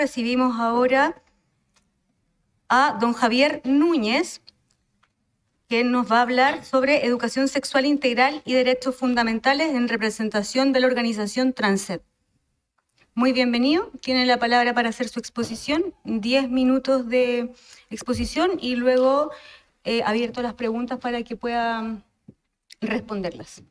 Recibimos ahora a don Javier Núñez, que nos va a hablar sobre educación sexual integral y derechos fundamentales en representación de la organización Transet. Muy bienvenido, tiene la palabra para hacer su exposición, 10 minutos de exposición y luego abierto las preguntas para que pueda responderlas.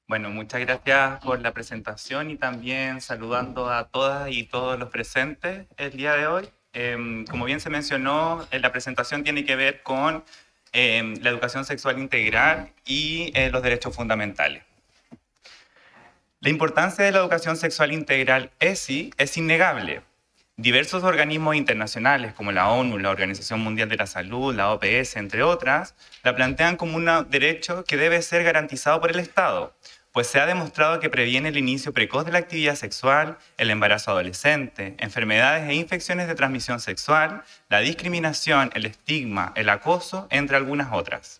Bueno, muchas gracias por la presentación y también saludando a todas y todos los presentes el día de hoy. Como bien se mencionó, la presentación tiene que ver con la educación sexual integral y los derechos fundamentales. La importancia de la educación sexual integral ESI es innegable. Diversos organismos internacionales como la ONU, la Organización Mundial de la Salud, la OPS, entre otras, la plantean como un derecho que debe ser garantizado por el Estado, pues se ha demostrado que previene el inicio precoz de la actividad sexual, el embarazo adolescente, enfermedades e infecciones de transmisión sexual, la discriminación, el estigma, el acoso, entre algunas otras.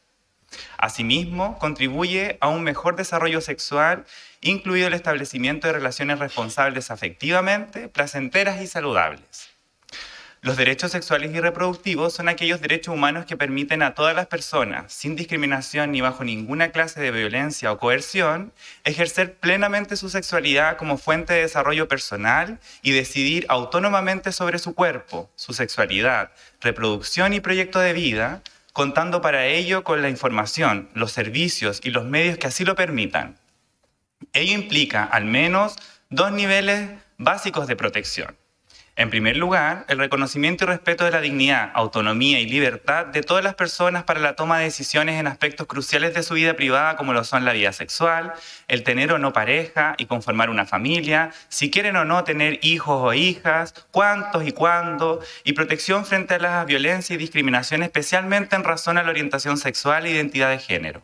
Asimismo, contribuye a un mejor desarrollo sexual, incluido el establecimiento de relaciones responsables afectivamente, placenteras y saludables. Los derechos sexuales y reproductivos son aquellos derechos humanos que permiten a todas las personas, sin discriminación ni bajo ninguna clase de violencia o coerción, ejercer plenamente su sexualidad como fuente de desarrollo personal y decidir autónomamente sobre su cuerpo, su sexualidad, reproducción y proyecto de vida, contando para ello con la información, los servicios y los medios que así lo permitan. Ello implica al menos dos niveles básicos de protección. En primer lugar, el reconocimiento y respeto de la dignidad, autonomía y libertad de todas las personas para la toma de decisiones en aspectos cruciales de su vida privada, como lo son la vida sexual, el tener o no pareja y conformar una familia, si quieren o no tener hijos o hijas, cuántos y cuándo, y protección frente a la violencia y discriminación, especialmente en razón a la orientación sexual e identidad de género.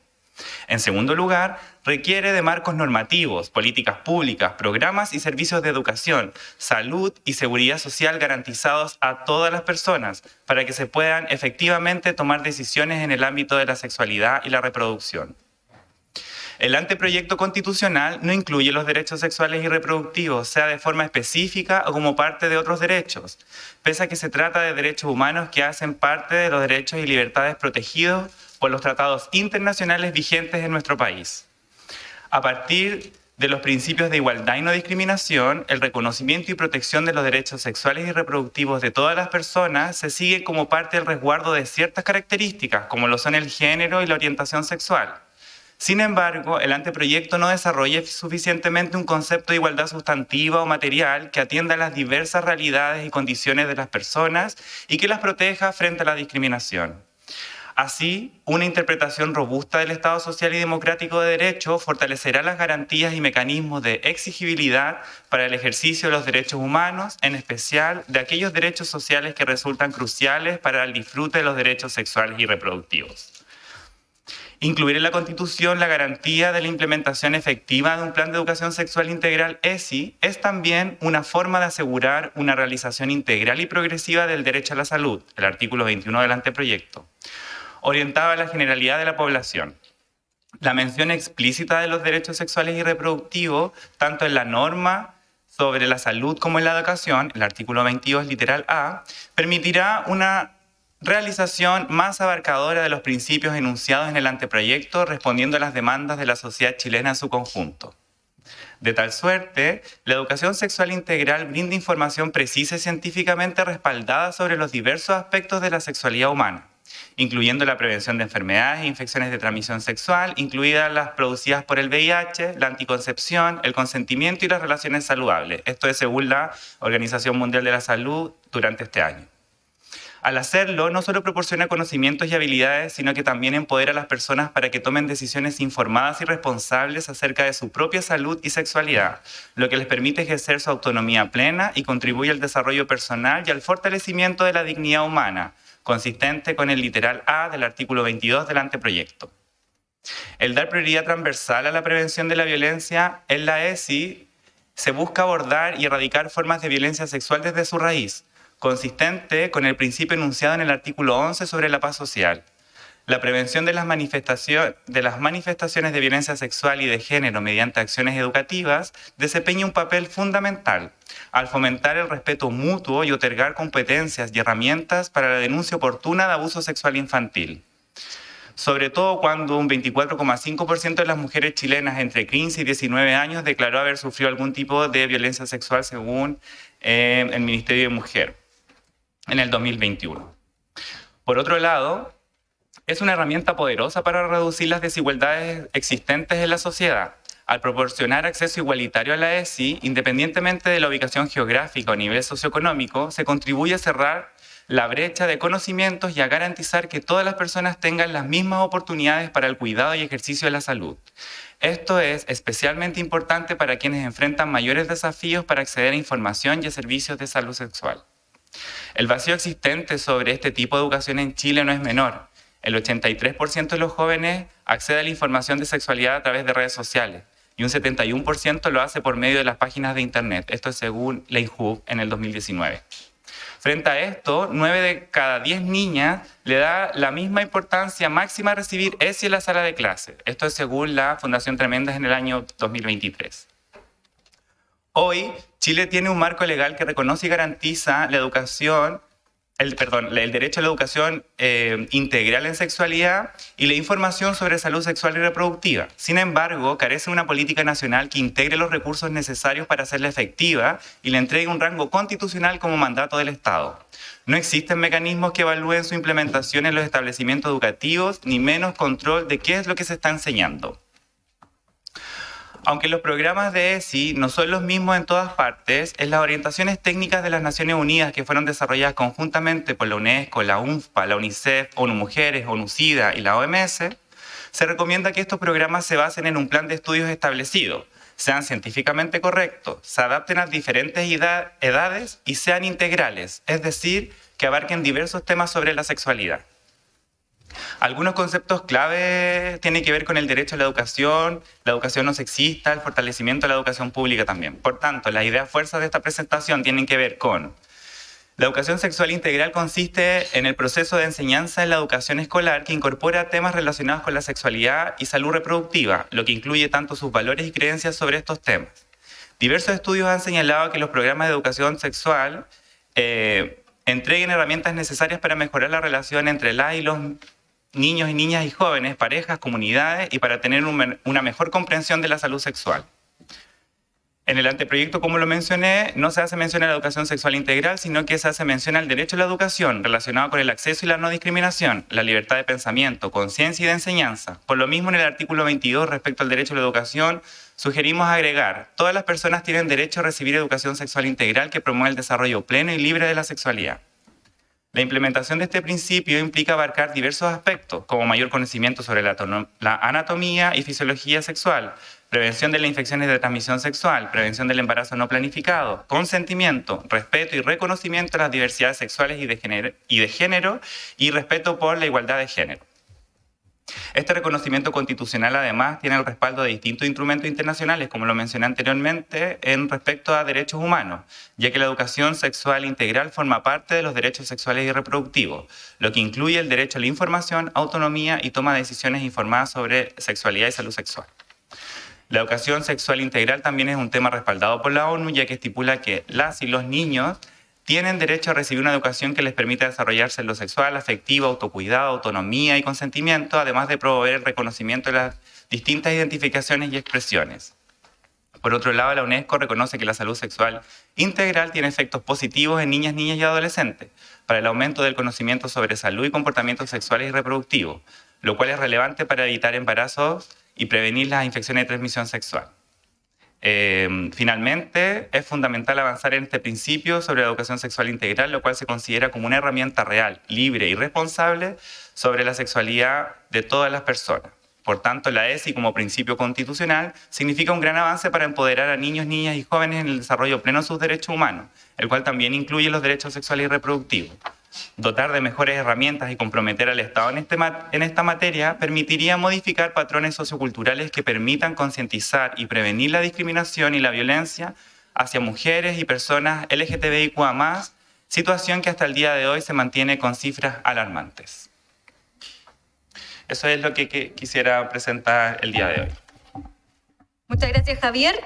En segundo lugar, requiere de marcos normativos, políticas públicas, programas y servicios de educación, salud y seguridad social garantizados a todas las personas para que se puedan efectivamente tomar decisiones en el ámbito de la sexualidad y la reproducción. El anteproyecto constitucional no incluye los derechos sexuales y reproductivos, sea de forma específica o como parte de otros derechos, pese a que se trata de derechos humanos que hacen parte de los derechos y libertades protegidos por los tratados internacionales vigentes en nuestro país. A partir de los principios de igualdad y no discriminación, el reconocimiento y protección de los derechos sexuales y reproductivos de todas las personas se sigue como parte del resguardo de ciertas características, como lo son el género y la orientación sexual. Sin embargo, el anteproyecto no desarrolla suficientemente un concepto de igualdad sustantiva o material que atienda a las diversas realidades y condiciones de las personas y que las proteja frente a la discriminación. Así, una interpretación robusta del Estado social y democrático de derecho fortalecerá las garantías y mecanismos de exigibilidad para el ejercicio de los derechos humanos, en especial de aquellos derechos sociales que resultan cruciales para el disfrute de los derechos sexuales y reproductivos. Incluir en la Constitución la garantía de la implementación efectiva de un plan de educación sexual integral ESI es también una forma de asegurar una realización integral y progresiva del derecho a la salud, el artículo 21 del anteproyecto, orientada a la generalidad de la población. La mención explícita de los derechos sexuales y reproductivos, tanto en la norma sobre la salud como en la educación, el artículo 22, literal A, permitirá una realización más abarcadora de los principios enunciados en el anteproyecto, respondiendo a las demandas de la sociedad chilena en su conjunto. De tal suerte, la educación sexual integral brinda información precisa y científicamente respaldada sobre los diversos aspectos de la sexualidad humana, incluyendo la prevención de enfermedades e infecciones de transmisión sexual, incluidas las producidas por el VIH, la anticoncepción, el consentimiento y las relaciones saludables. Esto es según la Organización Mundial de la Salud durante este año. Al hacerlo, no solo proporciona conocimientos y habilidades, sino que también empodera a las personas para que tomen decisiones informadas y responsables acerca de su propia salud y sexualidad, lo que les permite ejercer su autonomía plena y contribuye al desarrollo personal y al fortalecimiento de la dignidad humana, consistente con el literal A del artículo 22 del anteproyecto. El dar prioridad transversal a la prevención de la violencia en la ESI se busca abordar y erradicar formas de violencia sexual desde su raíz, consistente con el principio enunciado en el artículo 11 sobre la paz social. La prevención de las manifestaciones de violencia sexual y de género mediante acciones educativas desempeña un papel fundamental al fomentar el respeto mutuo y otorgar competencias y herramientas para la denuncia oportuna de abuso sexual infantil. Sobre todo cuando un 24,5% de las mujeres chilenas entre 15 y 19 años declaró haber sufrido algún tipo de violencia sexual según el Ministerio de Mujer en el 2021. Por otro lado, es una herramienta poderosa para reducir las desigualdades existentes en la sociedad. Al proporcionar acceso igualitario a la ESI, independientemente de la ubicación geográfica o nivel socioeconómico, se contribuye a cerrar la brecha de conocimientos y a garantizar que todas las personas tengan las mismas oportunidades para el cuidado y ejercicio de la salud. Esto es especialmente importante para quienes enfrentan mayores desafíos para acceder a información y a servicios de salud sexual. El vacío existente sobre este tipo de educación en Chile no es menor. El 83% de los jóvenes accede a la información de sexualidad a través de redes sociales y un 71% lo hace por medio de las páginas de Internet. Esto es según la INJUV en el 2019. Frente a esto, 9 de cada 10 niñas le da la misma importancia máxima a recibir ESI en la sala de clase. Esto es según la Fundación Tremendas en el año 2023. Hoy, Chile tiene un marco legal que reconoce y garantiza la educación, el derecho a la educación integral en sexualidad y la información sobre salud sexual y reproductiva. Sin embargo, carece de una política nacional que integre los recursos necesarios para hacerla efectiva y le entregue un rango constitucional como mandato del Estado. No existen mecanismos que evalúen su implementación en los establecimientos educativos, ni menos control de qué es lo que se está enseñando. Aunque los programas de ESI no son los mismos en todas partes, en las orientaciones técnicas de las Naciones Unidas que fueron desarrolladas conjuntamente por la UNESCO, la UNFPA, la UNICEF, ONU Mujeres, ONU-SIDA y la OMS, se recomienda que estos programas se basen en un plan de estudios establecido, sean científicamente correctos, se adapten a diferentes edades y sean integrales, es decir, que abarquen diversos temas sobre la sexualidad. Algunos conceptos clave tienen que ver con el derecho a la educación no sexista, el fortalecimiento de la educación pública también. Por tanto, las ideas fuerzas de esta presentación tienen que ver con la educación sexual integral consiste en el proceso de enseñanza en la educación escolar que incorpora temas relacionados con la sexualidad y salud reproductiva, lo que incluye tanto sus valores y creencias sobre estos temas. Diversos estudios han señalado que los programas de educación sexual entreguen herramientas necesarias para mejorar la relación entre las y los niños y niñas y jóvenes, parejas, comunidades y para tener una mejor comprensión de la salud sexual. En el anteproyecto, como lo mencioné, no se hace mención a la educación sexual integral, sino que se hace mención al derecho a la educación relacionado con el acceso y la no discriminación, la libertad de pensamiento, conciencia y de enseñanza. Por lo mismo, en el artículo 22, respecto al derecho a la educación, sugerimos agregar: todas las personas tienen derecho a recibir educación sexual integral que promueva el desarrollo pleno y libre de la sexualidad. La implementación de este principio implica abarcar diversos aspectos, como mayor conocimiento sobre la anatomía y fisiología sexual, prevención de las infecciones de transmisión sexual, prevención del embarazo no planificado, consentimiento, respeto y reconocimiento de las diversidades sexuales y de género y respeto por la igualdad de género. Este reconocimiento constitucional, además, tiene el respaldo de distintos instrumentos internacionales, como lo mencioné anteriormente, en respecto a derechos humanos, ya que la educación sexual integral forma parte de los derechos sexuales y reproductivos, lo que incluye el derecho a la información, autonomía y toma de decisiones informadas sobre sexualidad y salud sexual. La educación sexual integral también es un tema respaldado por la ONU, ya que estipula que las y los niños tienen derecho a recibir una educación que les permita desarrollarse en lo sexual, afectivo, autocuidado, autonomía y consentimiento, además de promover el reconocimiento de las distintas identificaciones y expresiones. Por otro lado, la UNESCO reconoce que la salud sexual integral tiene efectos positivos en niñas, niños y adolescentes para el aumento del conocimiento sobre salud y comportamientos sexuales y reproductivos, lo cual es relevante para evitar embarazos y prevenir las infecciones de transmisión sexual. Finalmente, es fundamental avanzar en este principio sobre la educación sexual integral, lo cual se considera como una herramienta real, libre y responsable sobre la sexualidad de todas las personas. Por tanto, la ESI como principio constitucional significa un gran avance para empoderar a niños, niñas y jóvenes en el desarrollo pleno de sus derechos humanos, el cual también incluye los derechos sexuales y reproductivos. Dotar de mejores herramientas y comprometer al Estado en esta materia permitiría modificar patrones socioculturales que permitan concientizar y prevenir la discriminación y la violencia hacia mujeres y personas LGTBIQA+, situación que hasta el día de hoy se mantiene con cifras alarmantes. Eso es lo que quisiera presentar el día de hoy. Muchas gracias, Javier.